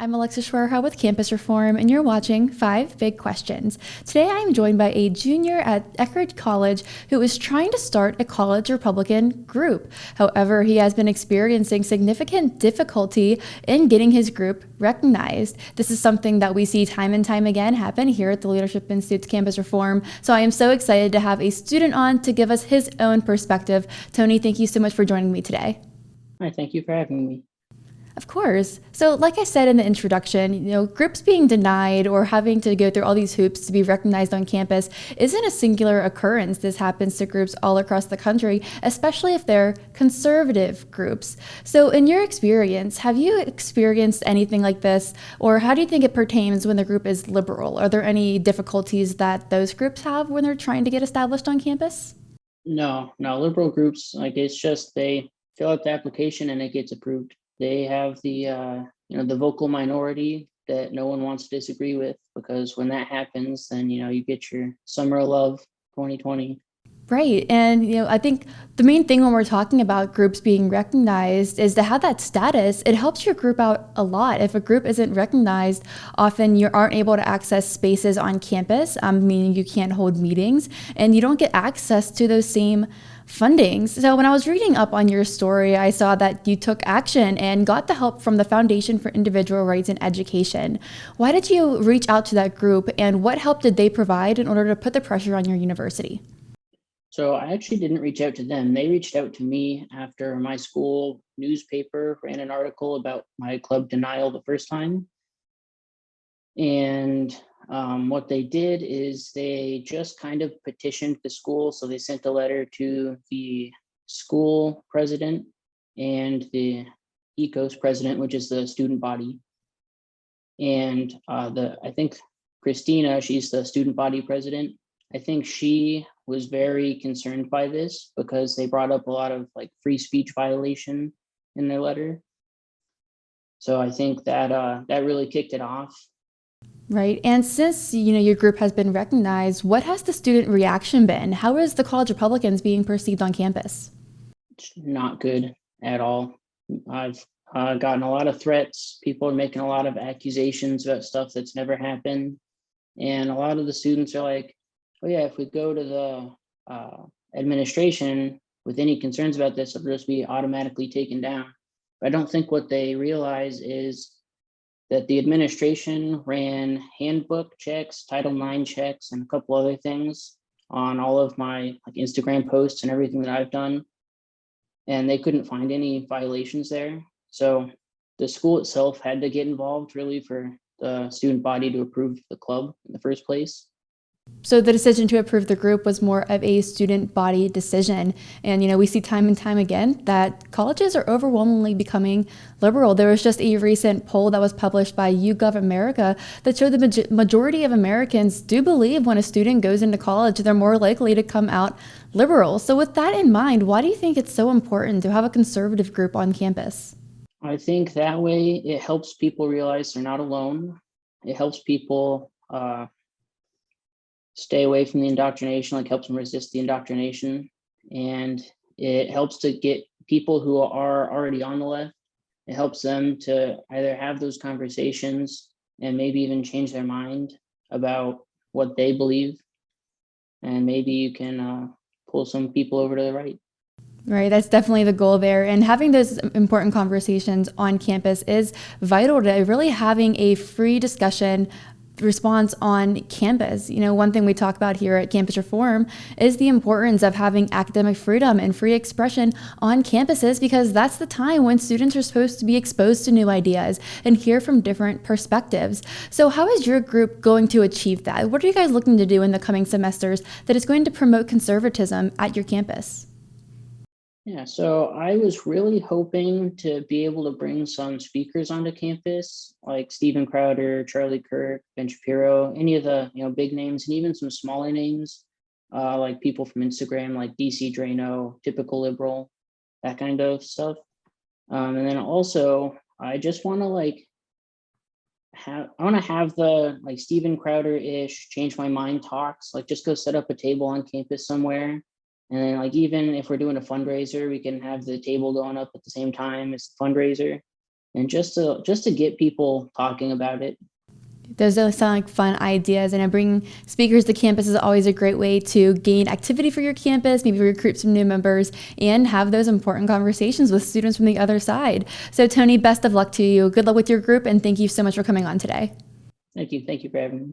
I'm Alexa Schwerha with Campus Reform, and you're watching 5 Big Questions. Today I am joined by a junior at Eckard College who is trying to start a college Republican group. However, he has been experiencing significant difficulty in getting his group recognized. This is something that we see time and time again happen here at the Leadership Institute's Campus Reform. So I am so excited to have a student on to give us his own perspective. Tony, thank you so much for joining me today. Hi, thank you for having me. Of course. So like I said in the introduction, groups being denied or having to go through all these hoops to be recognized on campus isn't a singular occurrence. This happens to groups all across the country, especially if they're conservative groups. So in your experience, have you experienced anything like this? Or how do you think it pertains when the group is liberal? Are there any difficulties that those groups have when they're trying to get established on campus? No, liberal groups, it's just they fill out the application and it gets approved. They have the vocal minority that no one wants to disagree with, because when that happens, then, you get your summer of love 2020. Right. And, I think the main thing when we're talking about groups being recognized is to have that status. It helps your group out a lot. If a group isn't recognized, often you aren't able to access spaces on campus, meaning you can't hold meetings and you don't get access to those same fundings. So when I was reading up on your story, I saw that you took action and got the help from the Foundation for Individual Rights in Education. Why did you reach out to that group, and what help did they provide in order to put the pressure on your university? So I actually didn't reach out to them. They reached out to me after my school newspaper ran an article about my club denial the first time. And what they did is they just kind of petitioned the school. So they sent a letter to the school president and the ECOS president, which is the student body. And I think Christina, she's the student body president. I think she was very concerned by this because they brought up a lot of free speech violation in their letter. So I think that that really kicked it off. Right. And since, your group has been recognized, what has the student reaction been? How is the College Republicans being perceived on campus? It's not good at all. I've gotten a lot of threats. People are making a lot of accusations about stuff that's never happened. And a lot of the students are like, oh yeah, if we go to the administration with any concerns about this, it'll just be automatically taken down. But I don't think what they realize is that the administration ran handbook checks, Title IX checks, and a couple other things on all of my Instagram posts and everything that I've done. And they couldn't find any violations there. So the school itself had to get involved really for the student body to approve the club in the first place. So the decision to approve the group was more of a student body decision. And, we see time and time again that colleges are overwhelmingly becoming liberal. There was just a recent poll that was published by YouGov America that showed the majority of Americans do believe when a student goes into college, they're more likely to come out liberal. So with that in mind, why do you think it's so important to have a conservative group on campus? I think that way it helps people realize they're not alone. It helps people stay away from the indoctrination, helps them resist the indoctrination. And it helps to get people who are already on the left. It helps them to either have those conversations and maybe even change their mind about what they believe. And maybe you can pull some people over to the right. Right, that's definitely the goal there. And having those important conversations on campus is vital to really having a free discussion response on campus. One thing we talk about here at Campus Reform is the importance of having academic freedom and free expression on campuses, because that's the time when students are supposed to be exposed to new ideas and hear from different perspectives. So how is your group going to achieve that? What are you guys looking to do in the coming semesters that is going to promote conservatism at your campus? Yeah, so I was really hoping to be able to bring some speakers onto campus, like Steven Crowder, Charlie Kirk, Ben Shapiro, any of the big names, and even some smaller names, like people from Instagram, like DC Drano, Typical Liberal, that kind of stuff. And then also, I just want to have the Steven Crowder-ish change my mind talks, just go set up a table on campus somewhere. And then even if we're doing a fundraiser, we can have the table going up at the same time as the fundraiser. and just to get people talking about it. Those sound like fun ideas, and bringing speakers to campus is always a great way to gain activity for your campus, maybe recruit some new members, and have those important conversations with students from the other side. So Tony, best of luck to you. Good luck with your group, and thank you so much for coming on today. Thank you for having me.